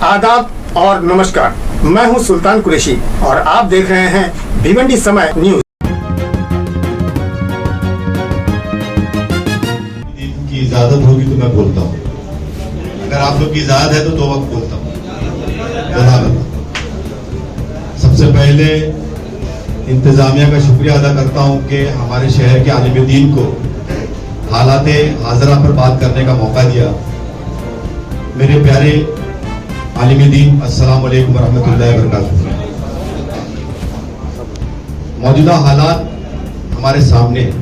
आदाब और नमस्कार, मैं हूं सुल्तान कुरैशी और आप देख रहे हैं भिवंडी समय न्यूज। की इजाजत होगी तो मैं बोलता हूँ, अगर आप लोग की इजाजत है तो 2 वक्त बोलता हूँ। सबसे पहले इंतजामिया का शुक्रिया अदा करता हूँ कि हमारे शहर के आलिम दीन को हालात हाजरा पर बात करने का मौका दिया। मेरे प्यारे आलिम दीन, अस्सलाम वालेकुम रहमतुल्लाहि व बरकातुहू। मौजूदा हालात हमारे सामने है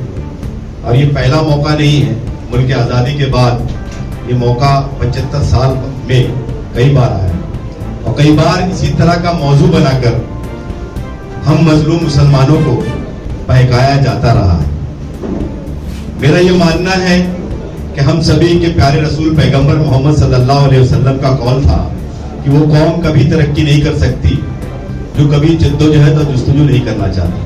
और ये पहला मौका नहीं है। मुल्क की आज़ादी के बाद ये मौका 75 साल में कई बार आया और कई बार इसी तरह का मौजू बनाकर हम मजलूम मुसलमानों को बहकाया जाता रहा है। मेरा ये मानना है कि हम सभी के प्यारे रसूल पैगंबर मोहम्मद सल्लल्लाहु अलैहि वसल्लम का कौल था कि वो कौम कभी तरक्की नहीं कर सकती जो कभी जद्दोजहद और जस्तजू नहीं करना चाहती।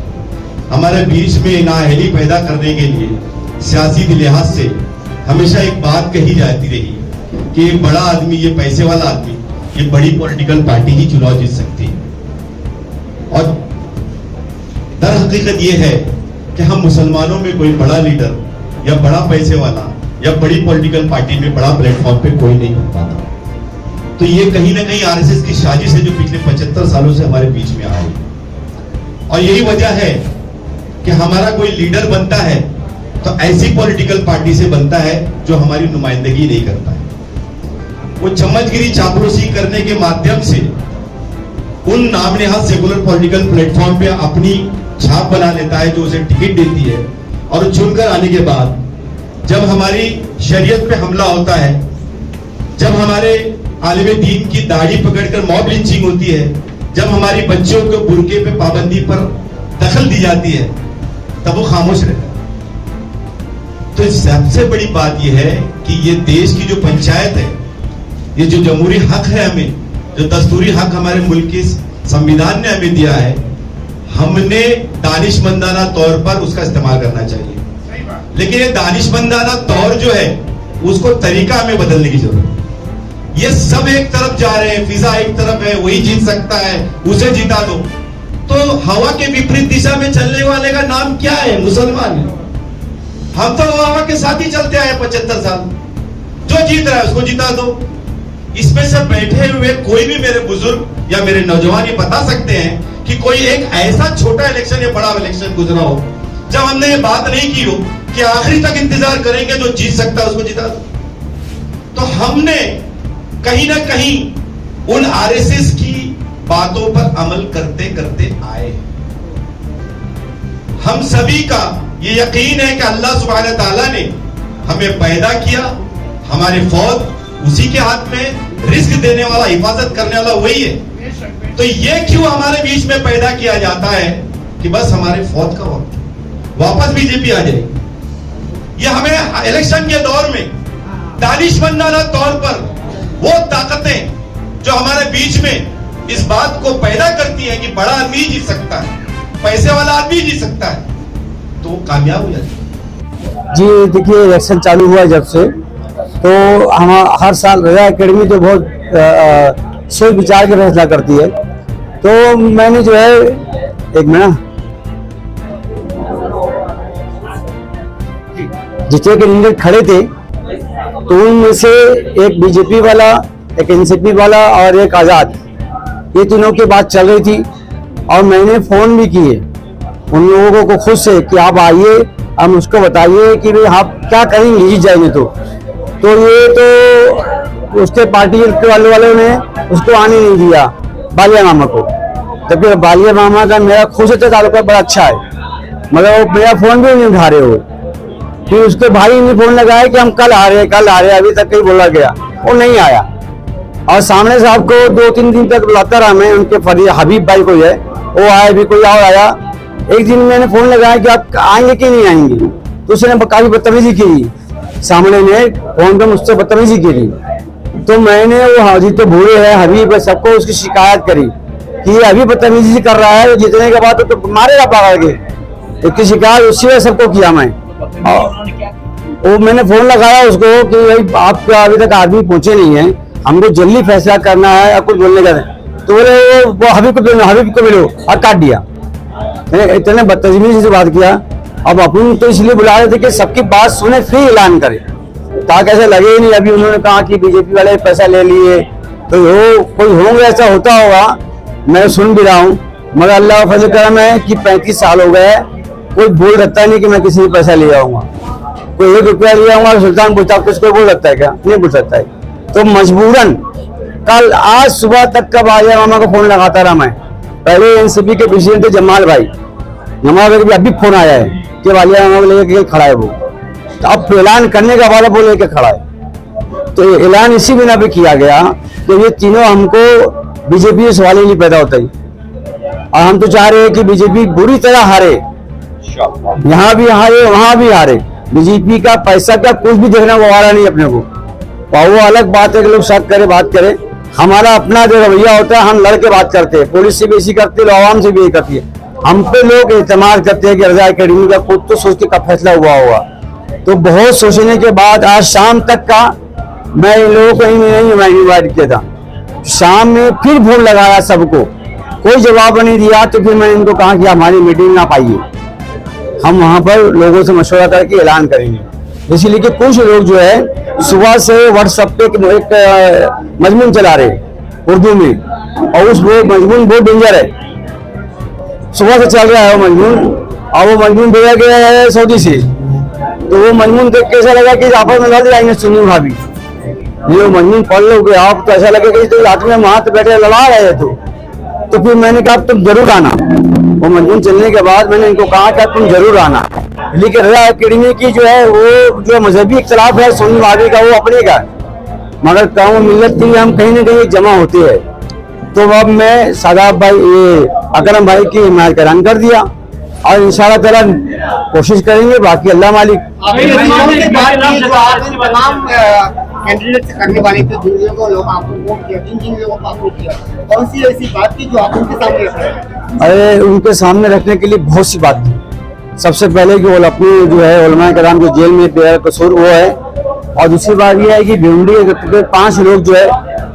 हमारे बीच में नाअहली पैदा करने के लिए सियासी लिहाज से हमेशा एक बात कही जाती रही कि एक बड़ा आदमी, ये पैसे वाला आदमी, ये बड़ी पॉलिटिकल पार्टी ही चुनाव जीत सकती है। और दर हकीकत ये है कि हम मुसलमानों में कोई बड़ा लीडर या बड़ा पैसे वाला या बड़ी पॉलिटिकल पार्टी में बड़ा प्लेटफॉर्म पे कोई नहीं बन पाता। तो ये कहीं ना कहीं आरएसएस की साजिश है जो पिछले 75 सालों से हमारे बीच में आ रही है। और यही वजह है कि हमारा कोई लीडर बनता है तो ऐसी पॉलिटिकल पार्टी से बनता है जो हमारी नुमाइंदगी नहीं करता है। वो चम्मचगिरी चापलूसी करने के माध्यम से उन नामनेहाद सेकुलर पॉलिटिकल प्लेटफॉर्म पे अपनी छाप बना लेता है जो उसे टिकट देती है। और चुनकर आने के बाद जब हमारी शरीयत पे हमला होता है, जब हमारे आलिम दीन की दाढ़ी पकड़कर मॉब लिंचिंग होती है, जब हमारी बच्चों को बुर्के पे पाबंदी पर दखल दी जाती है, तब वो खामोश रहता है। तो सबसे बड़ी बात यह है कि ये देश की जो पंचायत है, ये जो जमहूरी हक है, हमें जो दस्तूरी हक हमारे मुल्क के संविधान ने हमें दिया है, हमने दानिशमंदाना तौर पर उसका इस्तेमाल करना चाहिए। लेकिन ये दानिशमंदाना तौर जो है उसको तरीका हमें बदलने की जरूरत है। ये सब एक तरफ जा रहे हैं, फिजा एक तरफ है, वही जीत सकता है, उसे जिता दो। तो हवा के विपरीत दिशा में चलने वाले का नाम क्या है? मुसलमान है। हम तो हवा के साथ ही चलते आए 75 साल। जो जीत रहा है उसको जिता दो। इसमें से बैठे हुए कोई भी मेरे बुजुर्ग या मेरे नौजवान ये बता सकते हैं कि कोई एक ऐसा छोटा इलेक्शन या बड़ा इलेक्शन गुजरा हो जब हमने ये बात नहीं की हो कि आखिरी तक इंतजार करेंगे, जो जीत सकता है उसको जिता दो। तो हमने कहीं ना कहीं उन आरएसएस की बातों पर अमल करते करते आए। हम सभी का ये यकीन है कि अल्लाह सुब्हानहू तआला ने हमें पैदा किया, हमारे फौज उसी के हाथ में, रिस्क देने वाला, हिफाजत करने वाला वही है। तो ये क्यों हमारे बीच में पैदा किया जाता है कि बस हमारे फौज का वक्त वापस बीजेपी आ जाए। ये हमें इलेक्शन के दौर में दानिशमंदाना तौर पर वो ताकतें जो हमारे बीच में इस बात को पैदा करती है कि बड़ा आदमी जीत सकता है, पैसे वाला आदमी जीत सकता है, तो वो कामयाब हो जाती है। जी देखिए, इलेक्शन चालू हुआ जब से तो हम हर साल रजा एकेडमी तो बहुत सोच विचार के फैसला करती है। तो मैंने जो है एक मिनट जितने कैंडिडेट खड़े थे तो उनमें से एक बीजेपी वाला, एक एनसीपी वाला और एक आजाद, ये तीनों की बात चल रही थी। और मैंने फोन भी किए उन लोगों को खुद से कि आप आइए, हम उसको बताइए कि भाई आप क्या करेंगे जीत जाएंगे। तो ये तो उसके पार्टी वालों ने उसको आने नहीं दिया, बालिया मामा को। जबकि बालिया मामा का मेरा खुद से ताल्लुका बड़ा अच्छा है, मगर वो मेरा फोन भी नहीं उठा रहे हो। फिर उसके भाई ने फोन लगाया कि हम कल आ रहे हैं, कल आ रहे हैं, अभी तक कहीं बोला गया, वो नहीं आया। और सामने साहब को 2-3 दिन तक बुलाता रहा मैं, उनके फरीद हबीब भाई को है, वो आया, भी कोई और आया। एक दिन मैंने फोन लगाया कि आप आएंगे कि नहीं आएंगे, तो उसने काफी बदतमीजी की, सामने ने फोन पे मुझसे बदतमीजी की। तो मैंने वो हाजी तो बूढ़े है, हबीब है, सबको उसकी शिकायत करी कि ये अभी बदतमीजी कर रहा है, जीतने के बाद तो मारेगा पकड़ के। इसकी शिकायत उसी वजह सबको किया मैं। वो मैंने फोन लगाया उसको कि भाई आप अभी तक आदमी पहुंचे नहीं है, हमको जल्दी फैसला करना है या कुछ बोलने का नहीं। तो बोले वो हबीब को मिलो और काट दिया। इतने बदतमीजी से बात किया। अब अपन तो इसलिए बुला रहे थे कि सबकी बात सुने फिर ऐलान करे, ताकि ऐसा लगे ही नहीं। अभी उन्होंने कहा कि बीजेपी वाले पैसा ले लिए, तो वो कोई होंगे, ऐसा होता होगा, मैं सुन भी रहा हूँ। मगर अल्लाह का फजल करम है कि 35 साल हो गए, कोई बोल सकता नहीं कि मैं किसी से पैसा ले आऊंगा। कोई 1 रुपया ले आऊंगा सुल्तान पूछता किसको बोल सकता है क्या? नहीं बोल सकता है। तो मजबूरन कल आज सुबह तक का वालिया मामा को फोन लगाता रहा मैं। पहले एनसीपी के प्रेसिडेंट थे जमाल भाई भी अभी फोन आया है कि वालिया मामा को लेकर खड़ा है वो। तो अब ऐलान करने का वाला वो लेकर खड़ा है। तो ऐलान इसी बिना पे किया गया कि ये तीनों हमको बीजेपी से सवाल ही नहीं पैदा होता ही। और हम तो चाह रहे हैं कि बीजेपी बुरी तरह हारे, यहाँ भी हारे वहां भी हारे। बीजेपी का पैसा का कुछ भी देखना वो वाला नहीं अपने को। और वो अलग बात है कि लोग शक करे बात करे, हमारा अपना जो रवैया होता है हम लड़के बात करते हैं। पुलिस से भी ऐसी करती है, आवाम से भी यही करती है। हम पे लोग एतमाद करते हैं कि रजा अकेडमी का खुद तो सोच के का फैसला हुआ होगा। तो बहुत सोचने के बाद आज शाम तक का मैं इन लोगों को नहीं इन्वाइट किया था। शाम में फिर फोन लगाया सबको, कोई जवाब नहीं दिया। तो फिर मैंने इनको कहा कि हमारी मीटिंग ना पाइए, हम वहां पर लोगों से मशवरा करके ऐलान करेंगे। इसीलिए कि कुछ लोग जो है सुबह से व्हाट्सएप पे एक मजमून चला रहे उर्दू में, और उस वो मजमून बहुत डेंजर है। सुबह से चल रहा है वो मजमून, और वो मजमून भेजा गया है सऊदी से। तो वो मजमून देख कैसा लगा कि आपस में लड़ जाएंगे सुन्नी भाभी, ये मजमून पढ़ लोगे आप तो ऐसा लगेगा तो रात में वहां तो बैठे लड़ा रहे थे। तो फिर मैंने कहा तुम जरूर आना। वो मजमून चलने के बाद मैंने इनको कहा कि तुम जरूर आना, लेकिन रजा अकेडमी की जो है वो जो मजहबी इख्तलाफ है सुन्नी भाभी का वो अपने का, मगर कौम मिल्लत के लिए हम कहीं ना कहीं जमा होते हैं। तो अब मैं सादाब भाई ये अकरम भाई की हिमायत का ऐलान कर दिया और इंशाअल्लाह ताला कोशिश करेंगे, बाकी अल्लाह मालिक। कैंडिडेट करने वाले थे जिन लोगों लोग आपको वोट किया, जिन लोगों को आपको किया, कौन सी ऐसी बात थी जो आप उनके सामने रख रहे हैं? अरे उनके सामने रखने के लिए बहुत सी बात थी। सबसे पहले कि वो अपनी जो है उलमा कराम जो जेल में बेकसूर वो है, और दूसरी बात ये है कि भिवंडी के 5 लोग जो है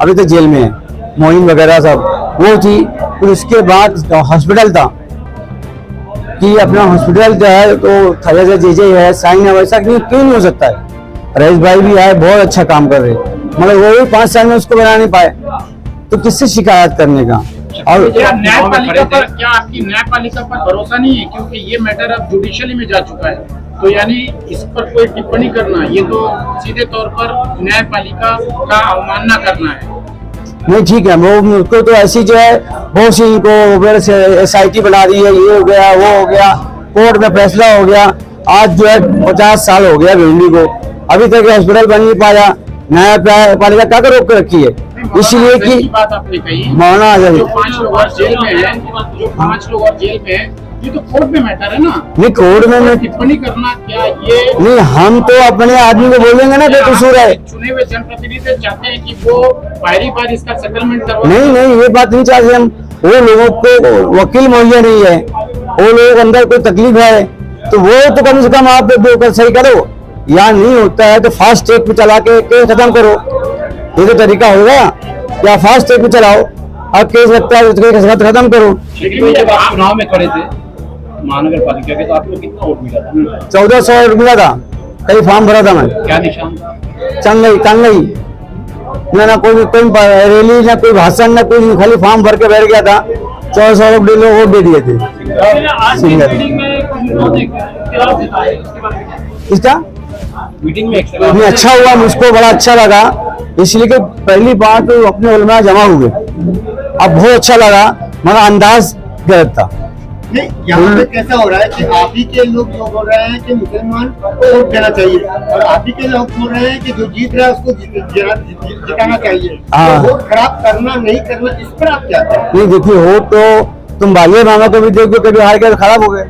अभी तक जेल में है, मोइन वगैरह सब वो थी। फिर उसके बाद हॉस्पिटल था कि अपना हॉस्पिटल जो है तो थजर जेजे है साइन है, वैसा क्यों नहीं हो सकता है। रईस भाई भी आए, बहुत अच्छा काम कर रहे, मगर वो भी 5 साल में उसको बना नहीं पाए, तो किससे शिकायत करने का। और न्यायपालिका पर क्या आपकी न्यायपालिका पर भरोसा नहीं है? क्योंकि ये मैटर अब जुडिशियली में जा चुका है, तो यानी इस पर कोई टिप्पणी करना ये तो सीधे तौर पर न्यायपालिका का अवमानना करना है। नहीं ठीक है, वो उसको तो ऐसी जो है बहुत सी इनको SIT बना दी है, ये हो गया वो हो गया, कोर्ट में फैसला हो गया। आज जो है 50 साल हो गया भिवंडी को, अभी तक हॉस्पिटल बन नहीं पाया। न्यायपालिका क्या रोक कर रखी है? इसलिए कि बात आपने कही मौलाना जो 5 लोग और जेल में है, जो 5 लोग और जेल में है, ये तो कोर्ट में मैटर है ना। नहीं कोर्ट में टिप्पणी करना क्या ये नहीं, हम तो अपने आदमी को बोलेंगे ना बेकसूर है। चुने हुए जनप्रतिनिधि चाहते हैं कि वो पहली बार इसका सेटलमेंट करवा। नहीं ये बात नहीं चाहते हम। वो लोगों को वकील मुहैया नहीं है, वो लोगों के अंदर कोई तकलीफ है तो वो तो कम से कम आप सही करो, या नहीं होता है तो फास्ट ट्रैक पे चला के केस खत्म करो। ये तो तरीका होगा, या फास्ट ट्रैक पे चलाओ, अब केस लगता है तो केस खत्म करो। लेकिन जब आप चुनाव में खड़े थे महानगर पालिका के, तो आपको कितना वोट मिला था? 1400 मिला था, कई फॉर्म भरा था मैं। क्या निशान था? चंगई ना कोई रैली ना कोई भाषण ना कोई, खाली फॉर्म भर के बैठ गया था। 1400 लोग वोट दे दिए थे। इसका मीटिंग में अच्छा हुआ, मुझको बड़ा अच्छा लगा, इसलिए कि पहली बार तो अपने उलमा जमा हुए, अब बहुत अच्छा लगा, मगर अंदाज गलत था। नहीं, यहाँ पे कैसा हो रहा है कि आप ही के लोग जो बोल रहे हैं कि मुसलमान को वोट देना चाहिए, और आप ही के लोग बोल रहे हैं कि जो जीत रहा है उसको जिताना चाहिए। तो वोट खराब करना नहीं करना, इस पर आप क्या करें? नहीं देखिए, हो तो तुम बालिया मामा को भी देखो, कभी हार गए खराब हो गए,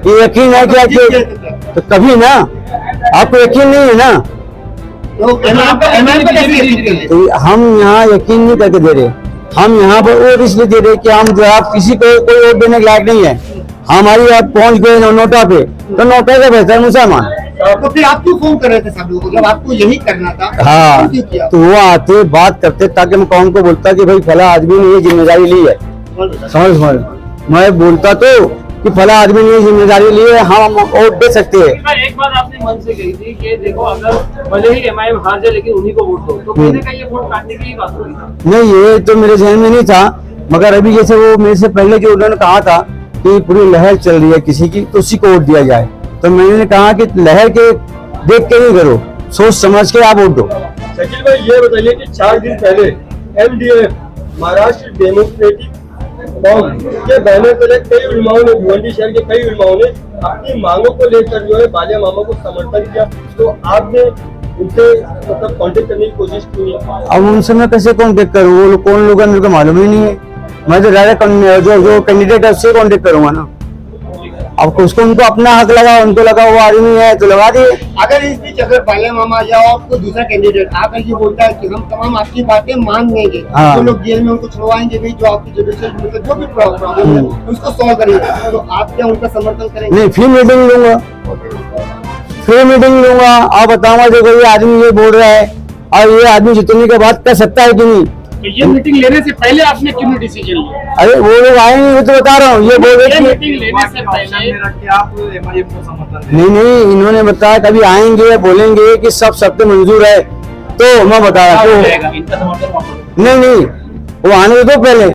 ये यकीन है कि तो कभी ना, आपको यकीन नहीं है ना, तो हम यहाँ यकीन नहीं करके दे रहे। हम यहाँ पर वोट इसलिए दे रहे कि हम जो आप किसी को कोई वोट देने के लायक नहीं है। हमारी बात पहुंच गए नोटा पे, तो नोटा का बेहतर मुसलमान, तो फिर आप क्यों फोन कर रहे थे सब लोगों को जब आपको यही करना था? हाँ, क्यों किया? तो वो आते बात करते ताकि मैं कौन को बोलता कि भाई फला आदमी ने ये जिम्मेदारी ली है, समझ मैं बोलता तो कि फला आदमी ने ये जिम्मेदारी ली है, हम वोट दे सकते हैं। एक बार आपने मन से कही थी कि देखो अगर भले ही एमआईएम हार जाए लेकिन उन्हीं को वोट दो, तो कहीं ना कहीं ये वोट काटने की बात हुई था। नहीं, ये तो मेरे जहन में नहीं था, मगर अभी जैसे वो मेरे से पहले जो उन्होंने कहा था कि पूरी लहर चल रही है किसी की, तो उसी को वोट दिया जाए, तो मैंने कहा कि लहर के देख के नहीं करो, सोच समझ के आप वोट दो। शकील भाई ये बताइए कि 4 दिन पहले एमडीएफ महाराष्ट्र डेमोक्रेटिक के बैनर तले कई उलमाओं ने, भिवंडी शहर के कई उलमाओं ने अपनी मांगों को लेकर जो है बालिया मामा को समर्थन किया, तो आपने उनसे मतलब कांटेक्ट करने की कोशिश की? अब उनसे मैं कैसे कांटेक्ट करूँ, वो कौन लोग हैं मेरे को मालूम ही नहीं है। मैं तो डायरेक्ट जो कैंडिडेट है उससे कांटेक्ट करूंगा ना। अब उसको उनको अपना हक लगा, उनको लगा वो आदमी है तो लगा दिए। अगर इस बीच अगर बालिया मामा या आपको दूसरा कैंडिडेट आकर ये बोलता है कि हम तमाम आपकी बातें मान लेंगे, हाँ। तो लोग जेल में उनको छुड़वाएंगे भी, जो आपकी जुडिशियल मतलब जो भी प्रॉब्लम है उसको सॉल्व करेंगे, तो आप क्या उनका समर्थन करेंगे? नहीं, फिर मीटिंग लूंगा, आप बताऊंगा देखो ये आदमी ये बोल रहा है और ये आदमी जितने के बाद कर सकता है कि नहीं। तो ये मीटिंग लेने से पहले आपने क्यों डिसीजन लिया? अरे वो लोग आए नहीं, मैं तो बता रहा हूँ, ये बोल रहे ये कि मीटिंग लेने से पहले नहीं, इन्होंने बताया कभी आएंगे बोलेंगे कि सब शर्तें मंजूर है, तो मैं बता रहा हूँ। नहीं, वो आने दो पहले।